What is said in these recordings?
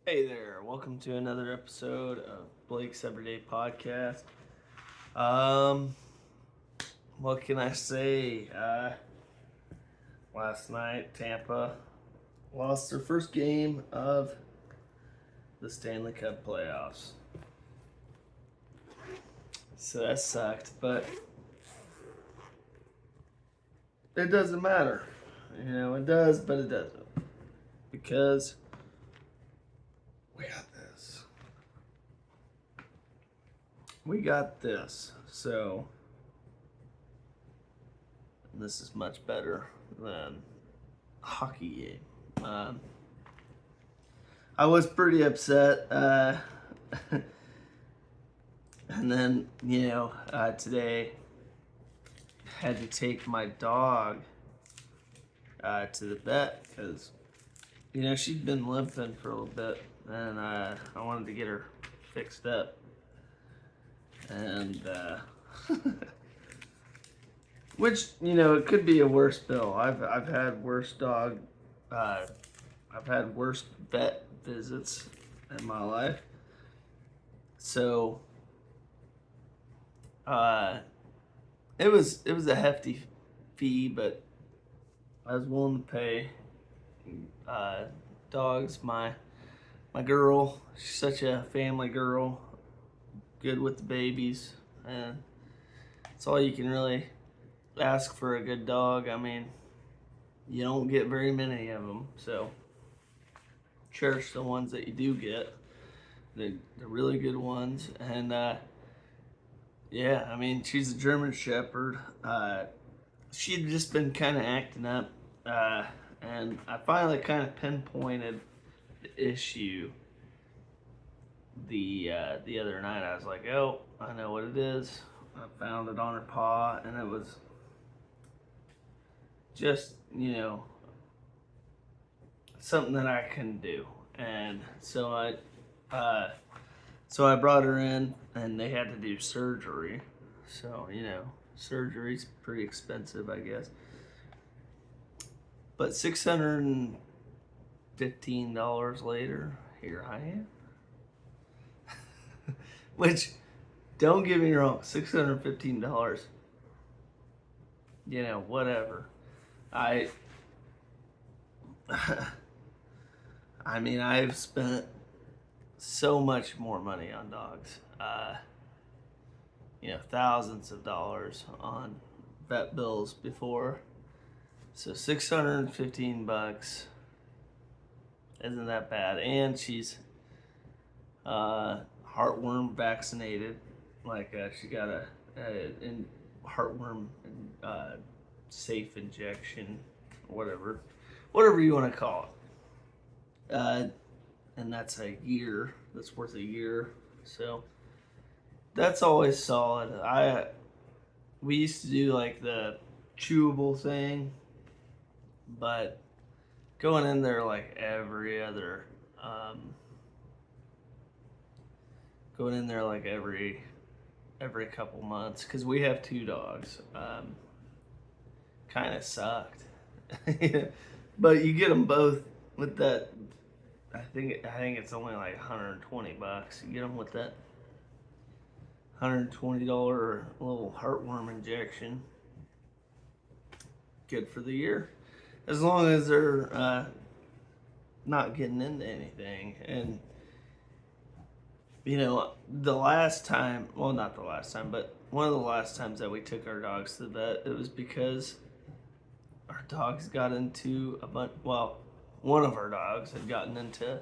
Hey there, welcome to another episode of Blake's Everyday Podcast. Um, what can I say? Last night, Tampa lost their first game of the Stanley Cup playoffs. So that sucked, but it doesn't matter. It does, but it doesn't. Because we got this. We got this. So this is much better than a hockey game. I was pretty upset. And then, today had to take my dog to the vet because, she'd been limping for a little bit and I wanted to get her fixed up. And, which, it could be a worse bill. I've had worse I've had worse vet visits in my life. So, it was a hefty fee, but I was willing to pay. Dog's my girl. She's such a family girl, good with the babies, and it's all you can really ask for a good dog. I mean, you don't get very many of them, so cherish the ones that you do get. The really good ones, and yeah, I mean, she's a German Shepherd. She'd just been kind of acting up, and I finally kind of pinpointed the issue the other night. I was like, oh, I know what it is. I found it on her paw, and it was just something that I couldn't do, and so I brought her in, and they had to do surgery. So surgery's pretty expensive, I guess. But $615 later, here I am. Which, don't get me wrong, $615. Whatever. I I mean, I've spent so much more money on dogs. Thousands of dollars on vet bills before. So $615 isn't that bad. And she's heartworm vaccinated. Like she got a heartworm safe injection, whatever you want to call it. And that's a year. That's worth a year. So that's always solid. We used to do like the chewable thing, but going in there like every couple months, because we have two dogs, kind of sucked. But you get them both with that. I think it's only like $120. You get them with that $120 little heartworm injection. Good for the year, as long as they're not getting into anything. And the last time, well, not the last time, but one of the last times that we took our dogs to the vet, it was because our dogs got into one of our dogs had gotten into a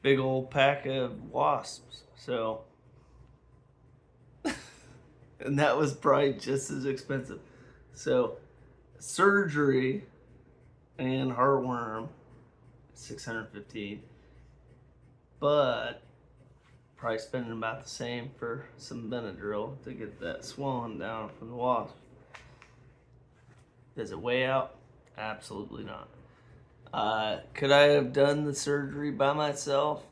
big old pack of wasps. So, and that was probably just as expensive. So, surgery and heartworm, $615, but probably spending about the same for some Benadryl to get that swelling down from the wasp. Does it weigh out? Absolutely not. Could I have done the surgery by myself?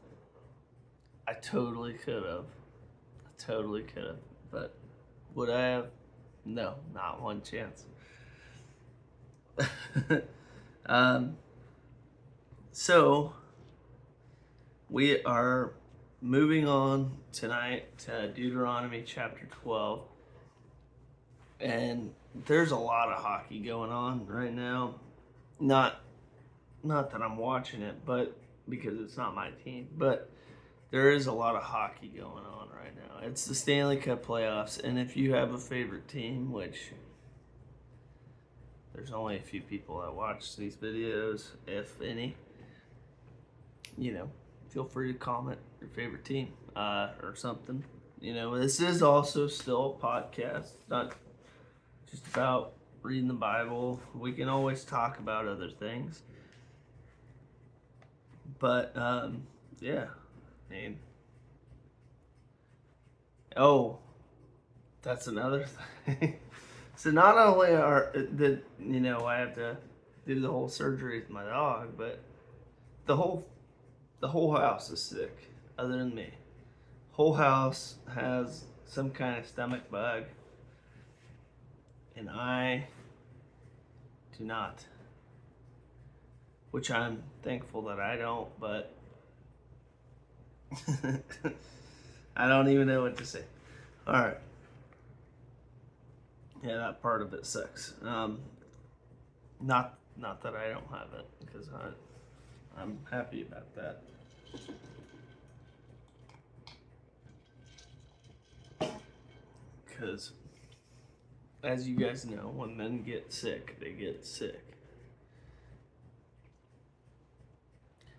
I totally could have. But would I have? No, not one chance. So We are moving on tonight to Deuteronomy chapter 12. And there's a lot of hockey going on right now. Not that I'm watching it, but because it's not my team, but there is a lot of hockey going on right now. It's the Stanley Cup playoffs, and if you have a favorite team, which there's only a few people that watch these videos, if any, feel free to comment your favorite team or something. This is also still a podcast, not just about reading the Bible. We can always talk about other things. But, yeah. I mean, that's another thing. So not only I have to do the whole surgery with my dog, but the whole house is sick, other than me. Whole house has some kind of stomach bug, and I do not. Which I'm thankful that I don't, but I don't even know what to say. All right. Yeah, that part of it sucks. Not that I don't have it, because I'm happy about that. Because, as you guys know, when men get sick, they get sick.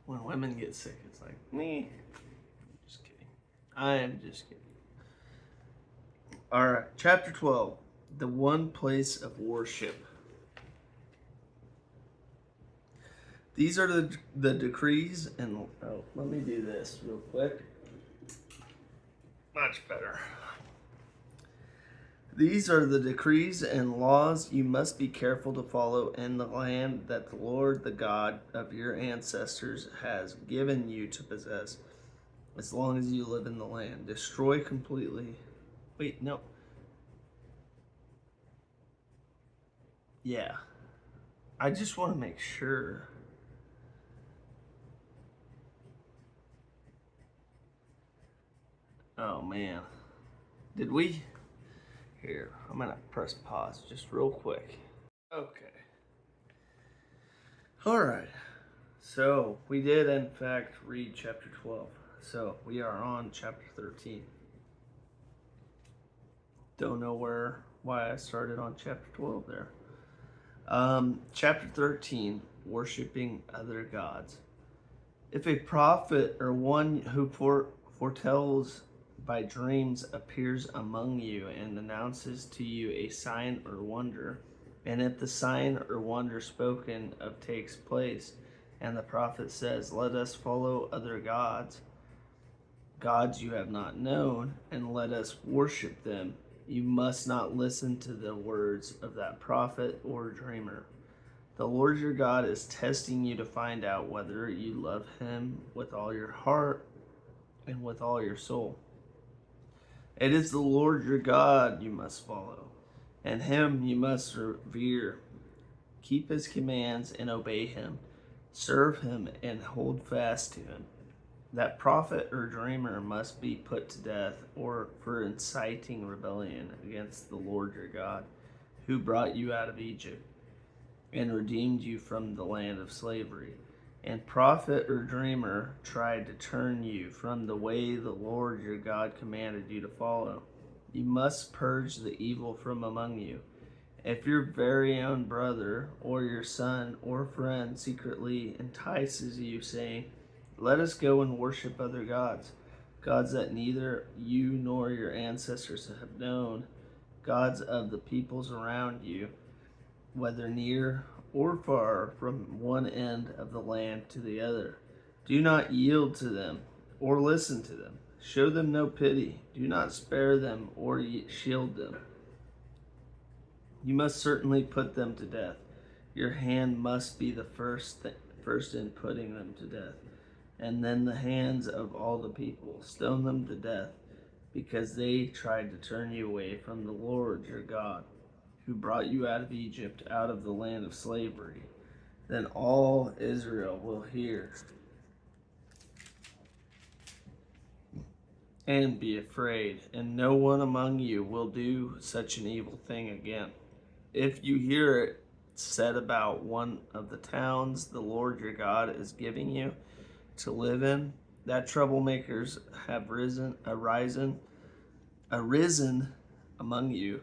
When women get sick, it's like, me. Just kidding. I am just kidding. All right, chapter 12, the one place of worship. These are the decrees, and let me do this real quick. Much better. These are the decrees and laws you must be careful to follow in the land that the Lord, the God of your ancestors, has given you to possess, as long as you live in the land. Destroy completely. Wait, no. Yeah. I just want to make sure. Oh, man. Did we? Here, I'm going to press pause just real quick. Okay. All right. So, we did, in fact, read chapter 12. So, we are on chapter 13. Don't know why I started on chapter 12 there. Chapter 13, worshiping other gods. If a prophet or one who foretells by dreams appears among you and announces to you a sign or wonder, and if the sign or wonder spoken of takes place, and the prophet says, "Let us follow other gods you have not known, and let us worship them," you must not listen to the words of that prophet or dreamer. The Lord your God is testing you to find out whether you love him with all your heart and with all your soul. It is the Lord your God you must follow, and him you must revere. Keep his commands and obey him. Serve him and hold fast to him. That prophet or dreamer must be put to death, or for inciting rebellion against the Lord your God, who brought you out of Egypt and redeemed you from the land of slavery. And prophet or dreamer tried to turn you from the way the Lord your God commanded you to follow. You must purge the evil from among you. If your very own brother or your son or friend secretly entices you, saying, "Let us go and worship other gods," gods that neither you nor your ancestors have known, gods of the peoples around you, whether near or far, from one end of the land to the other, do not yield to them or listen to them. Show them no pity. Do not spare them or shield them. You must certainly put them to death. Your hand must be the first in putting them to death, and then the hands of all the people. Stone them to death, because they tried to turn you away from the Lord your God, who brought you out of Egypt, out of the land of slavery. Then all Israel will hear and be afraid, and no one among you will do such an evil thing again. If you hear it said about one of the towns the Lord your God is giving you to live in, that troublemakers have arisen among you,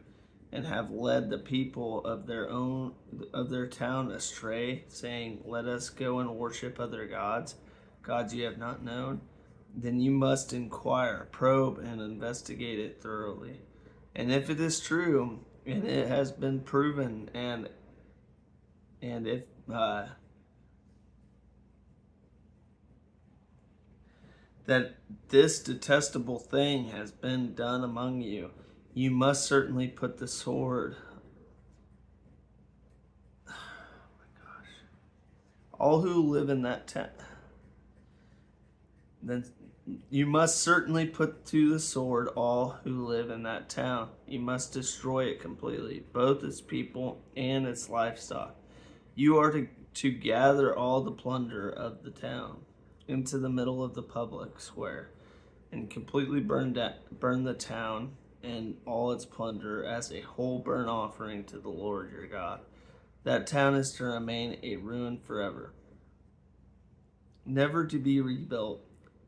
and have led the people of their town astray, saying, "Let us go and worship other gods you have not known," then you must inquire, probe, and investigate it thoroughly. And if it is true, and it has been proven, and if that this detestable thing has been done among you, you must certainly put the sword. Oh my gosh! All who live in that town. Then you must certainly put to the sword all who live in that town. You must destroy it completely, both its people and its livestock. You are to gather all the plunder of the town into the middle of the public square, and completely burn the town and all its plunder as a whole burnt offering to the Lord your God. That town is to remain a ruin forever, never to be rebuilt,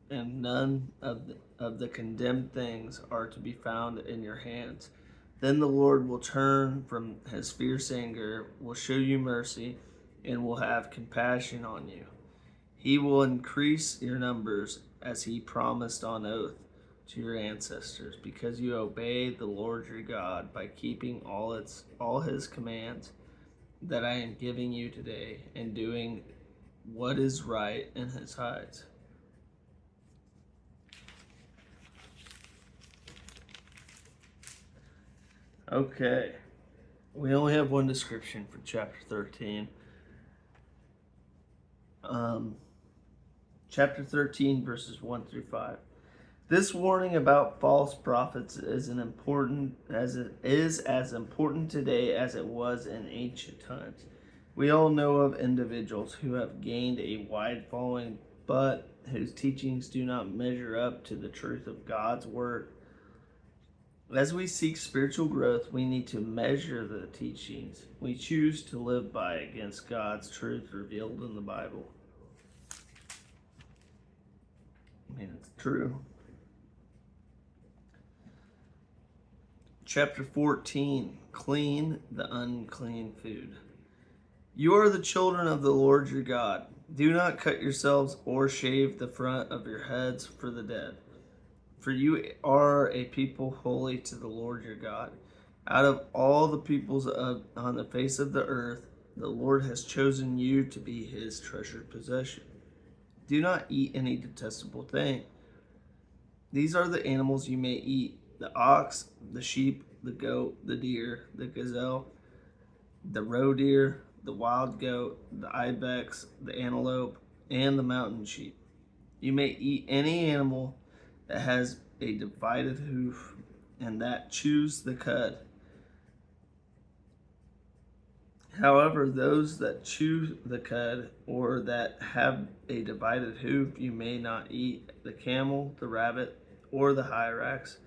and none of the condemned things are to be found in your hands. Then the Lord will turn from his fierce anger, will show you mercy, and will have compassion on you. He will increase your numbers as he promised on oath to your ancestors, because you obeyed the Lord your God by keeping all his commands that I am giving you today, and doing what is right in his eyes. Okay, we only have one description for chapter 13. Chapter 13, verses 1 through 5. This warning about false prophets is as important today as it was in ancient times. We all know of individuals who have gained a wide following, but whose teachings do not measure up to the truth of God's word. As we seek spiritual growth, we need to measure the teachings we choose to live by against God's truth revealed in the Bible. I mean, it's true. Chapter 14, clean the unclean food. You are the children of the Lord your God. Do not cut yourselves or shave the front of your heads for the dead. For you are a people holy to the Lord your God. Out of all the peoples on the face of the earth, the Lord has chosen you to be his treasured possession. Do not eat any detestable thing. These are the animals you may eat: the ox, the sheep, the goat, the deer, the gazelle, the roe deer, the wild goat, the ibex, the antelope, and the mountain sheep. You may eat any animal that has a divided hoof and that chews the cud. However, those that chew the cud or that have a divided hoof you may not eat: the camel, the rabbit, or the hyrax.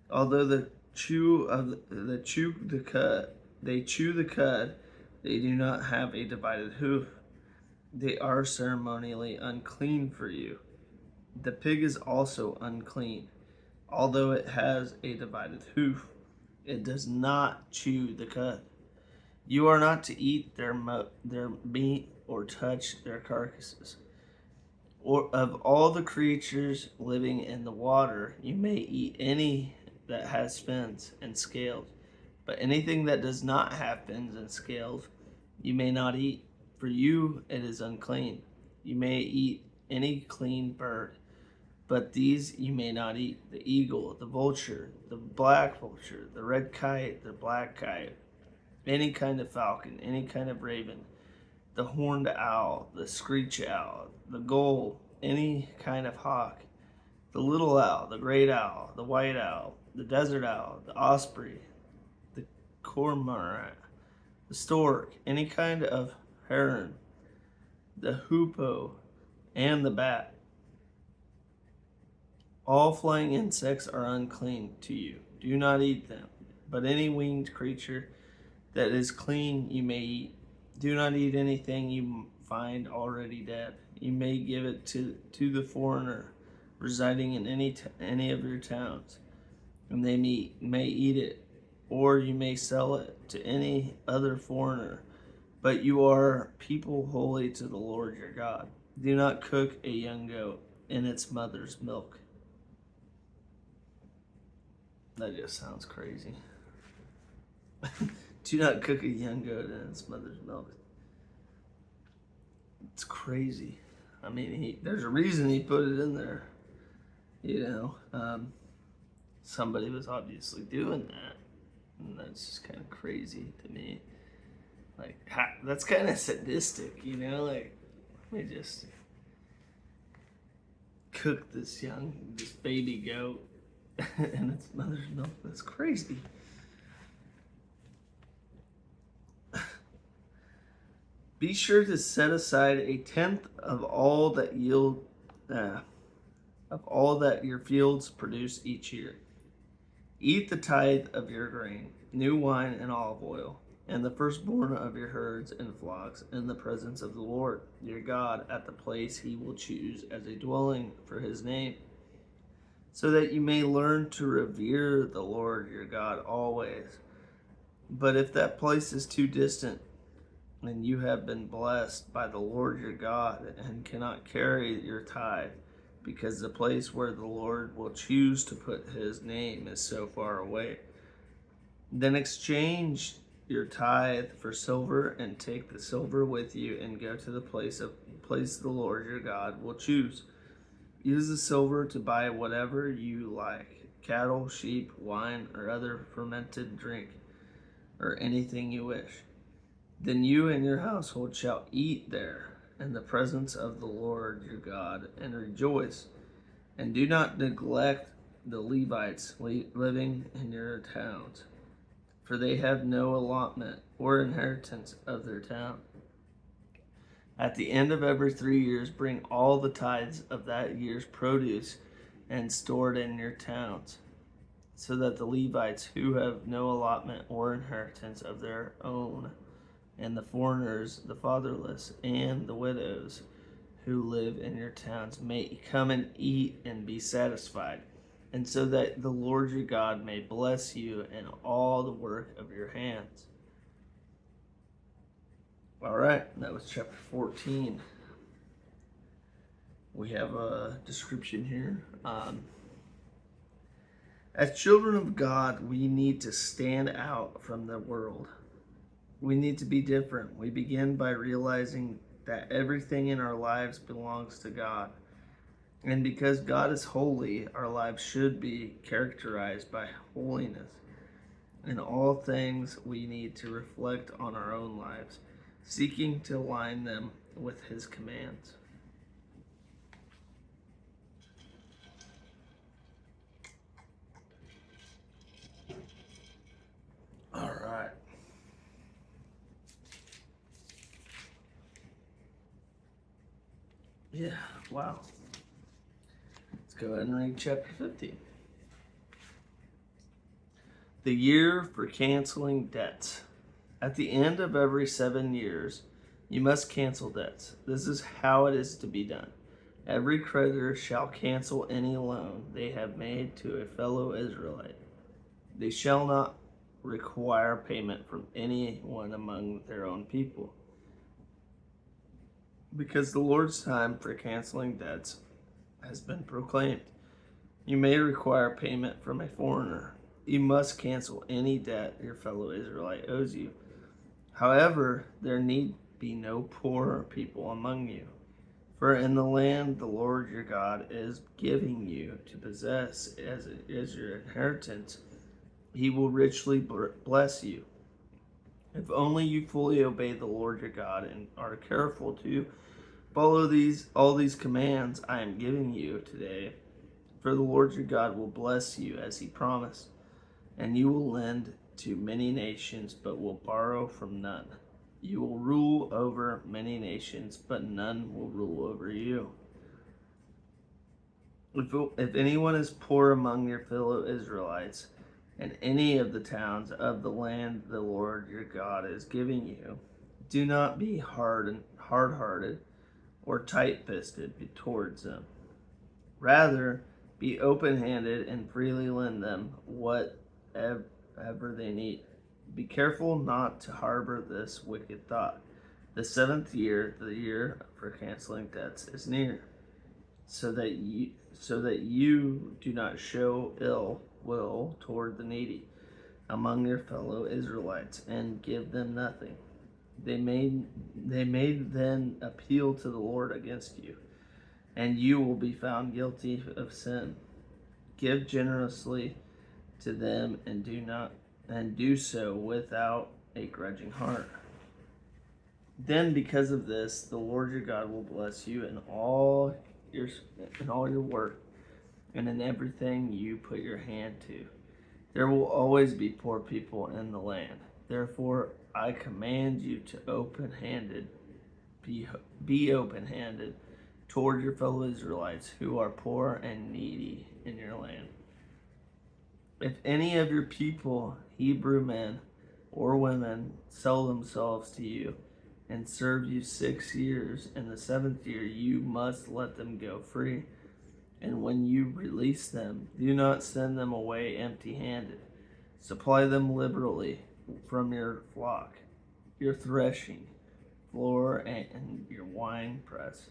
Although they chew the cud, they do not have a divided hoof. They are ceremonially unclean for you. The pig is also unclean. Although it has a divided hoof, it does not chew the cud. You are not to eat their meat or touch their carcasses. Or of all the creatures living in the water, you may eat any that has fins and scales, but anything that does not have fins and scales, you may not eat. For you it is unclean. You may eat any clean bird, but these you may not eat: the eagle, the vulture, the black vulture, the red kite, the black kite, any kind of falcon, any kind of raven, the horned owl, the screech owl, the gull, any kind of hawk, the little owl, the great owl, the white owl, the desert owl, the osprey, the cormorant, the stork, any kind of heron, the hoopoe, and the bat. All flying insects are unclean to you. Do not eat them. But any winged creature that is clean you may eat. Do not eat anything you find already dead. You may give it to the foreigner residing in any of your towns, and they may eat it, or you may sell it to any other foreigner. But you are people holy to the Lord your God. Do not cook a young goat in its mother's milk. That just sounds crazy. Do not cook a young goat in its mother's milk. It's crazy. I mean, there's a reason he put it in there. Somebody was obviously doing that, and that's just kind of crazy to me. Like, that's kind of sadistic, Like, let me just cook this baby goat in its mother's milk. That's crazy. Be sure to set aside a tenth of all that your fields produce each year. Eat the tithe of your grain, new wine and olive oil, and the firstborn of your herds and flocks in the presence of the Lord your God at the place he will choose as a dwelling for his name, so that you may learn to revere the Lord your God always. But if that place is too distant, and you have been blessed by the Lord your God and cannot carry your tithe, because the place where the Lord will choose to put his name is so far away, then exchange your tithe for silver and take the silver with you and go to the place the Lord your God will choose. Use the silver to buy whatever you like, cattle, sheep, wine, or other fermented drink, or anything you wish. Then you and your household shall eat there in the presence of the Lord your God and rejoice. And do not neglect the Levites living in your towns, for they have no allotment or inheritance of their town. At the end of every 3 years, bring all the tithes of that year's produce and store it in your towns, so that the Levites who have no allotment or inheritance of their own, and the foreigners, the fatherless, and the widows who live in your towns may come and eat and be satisfied, and so that the Lord your God may bless you in all the work of your hands. All right, that was chapter 14. We have a description here. As children of God, we need to stand out from the world. We need to be different. We begin by realizing that everything in our lives belongs to God. And because God is holy, our lives should be characterized by holiness. In all things, we need to reflect on our own lives, seeking to align them with his commands. All right. Yeah, wow. Let's go ahead and read chapter 15. The year for canceling debts. At the end of every 7 years, you must cancel debts. This is how it is to be done. Every creditor shall cancel any loan they have made to a fellow Israelite. They shall not require payment from anyone among their own people, because the Lord's time for canceling debts has been proclaimed. You may require payment from a foreigner. You must cancel any debt your fellow Israelite owes you. However, there need be no poor people among you, for in the land the Lord your God is giving you to possess as your inheritance, he will richly bless you. If only you fully obey the Lord your God and are careful to follow all these commands I am giving you today, for the Lord your God will bless you as he promised, and you will lend to many nations but will borrow from none. You will rule over many nations, but none will rule over you. If anyone is poor among your fellow Israelites in any of the towns of the land the Lord your God is giving you, do not be hard-hearted or tight-fisted towards them. Rather, be open-handed and freely lend them whatever they need. Be careful not to harbor this wicked thought. The seventh year, the year for canceling debts, is near, so that you do not show ill will toward the needy among your fellow Israelites and give them nothing. They may then appeal to the Lord against you, and you will be found guilty of sin. Give generously to them and do so without a grudging heart. Then because of this, the Lord your God will bless you in all your work and in everything you put your hand to. There will always be poor people in the land. Therefore, I command you to be open-handed toward your fellow Israelites who are poor and needy in your land. If any of your people, Hebrew men or women, sell themselves to you and serve you 6 years, in the seventh year you must let them go free. And when you release them, do not send them away empty-handed. Supply them liberally from your flock, your threshing floor, and your wine press.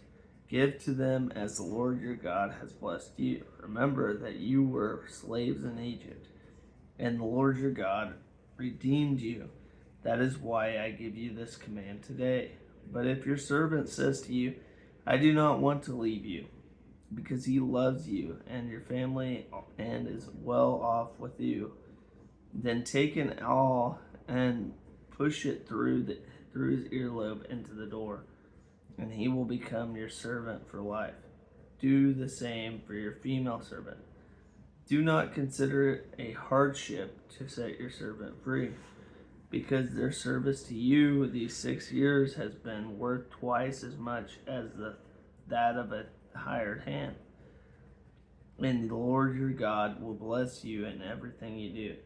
Give to them as the Lord your God has blessed you. Remember that you were slaves in Egypt, and the Lord your God redeemed you. That is why I give you this command today. But if your servant says to you, I do not want to leave you, because he loves you and your family and is well off with you, then take an awl and push it through his earlobe into the door, and he will become your servant for life. Do the same for your female servant. Do not consider it a hardship to set your servant free, because their service to you these 6 years has been worth twice as much as that of a hired hand. And the Lord your God will bless you in everything you do.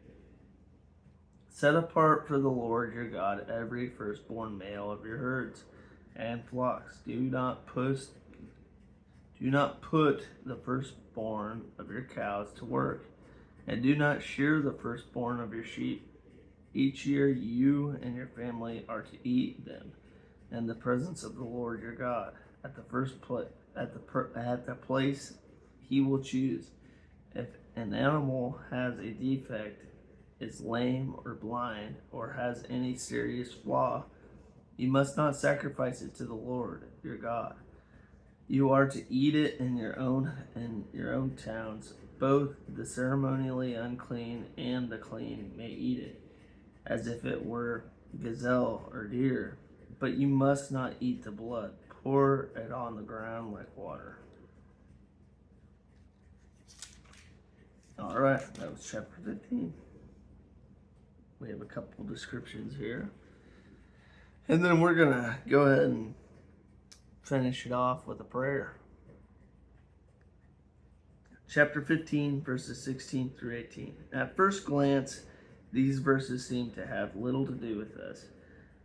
Set apart for the Lord your God every firstborn male of your herds and flocks. Do not put the firstborn of your cows to work, and do not shear the firstborn of your sheep. Each year you and your family are to eat them in the presence of the Lord your God at the place he will choose. If an animal has a defect, is lame or blind, or has any serious flaw, you must not sacrifice it to the Lord your God. You are to eat it in your own towns. Both the ceremonially unclean and the clean may eat it, as if it were gazelle or deer. But you must not eat the blood. Pour it on the ground like water. All right, that was chapter 15. We have a couple descriptions here. And then we're going to go ahead and finish it off with a prayer. Chapter 15, verses 16 through 18. At first glance, these verses seem to have little to do with us.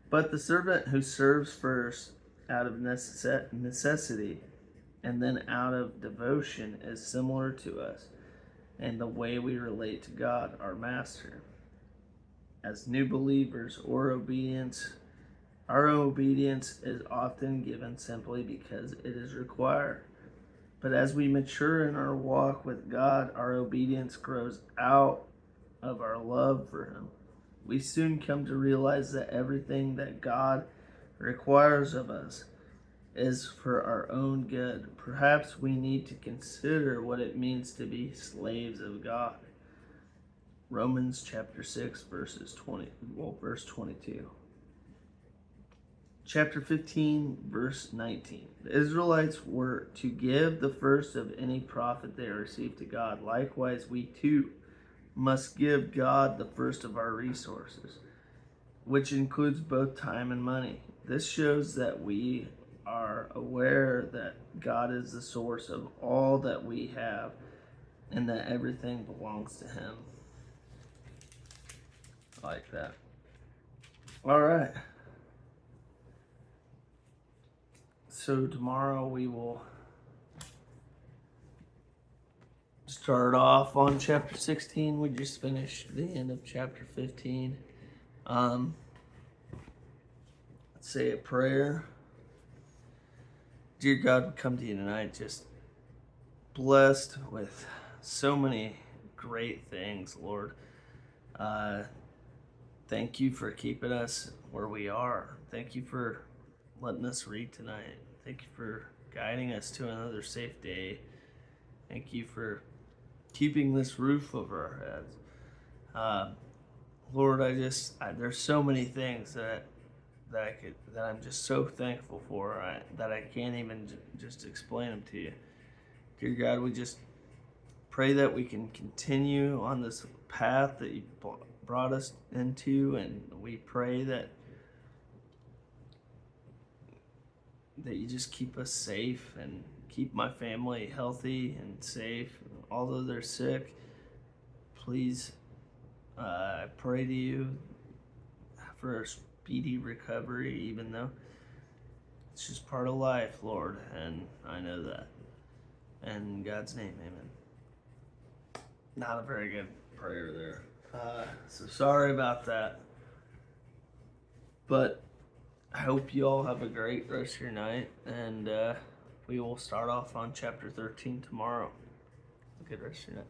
But the servant who serves first out of necessity and then out of devotion is similar to us and the way we relate to God, our Master. As new believers, our obedience is often given simply because it is required. But as we mature in our walk with God, our obedience grows out of our love for Him. We soon come to realize that everything that God requires of us is for our own good. Perhaps we need to consider what it means to be slaves of God. Romans chapter 6, verse 22. Chapter 15, verse 19. The Israelites were to give the first of any profit they received to God. Likewise, we too must give God the first of our resources, which includes both time and money. This shows that we are aware that God is the source of all that we have and that everything belongs to Him. I like that. All right. So tomorrow we will start off on chapter 16. We just finished the end of chapter 15. Let's say a prayer. Dear God, we come to you tonight just blessed with so many great things, Lord. Thank you for keeping us where we are. Thank you for letting us read tonight. Thank you for guiding us to another safe day. Thank you for keeping this roof over our heads. Lord, there's so many things that I'm just so thankful for that I can't even just explain them to you. Dear God, we just pray that we can continue on this path that you brought us into, and we pray that you just keep us safe and keep my family healthy and safe. Although they're sick, please, I pray to you for a speedy recovery, even though it's just part of life, Lord, and I know that. In God's name, amen. Not a very good prayer there. So sorry about that. But I hope you all have a great rest of your night, and we will start off on chapter 13 tomorrow. Have a good rest of your night.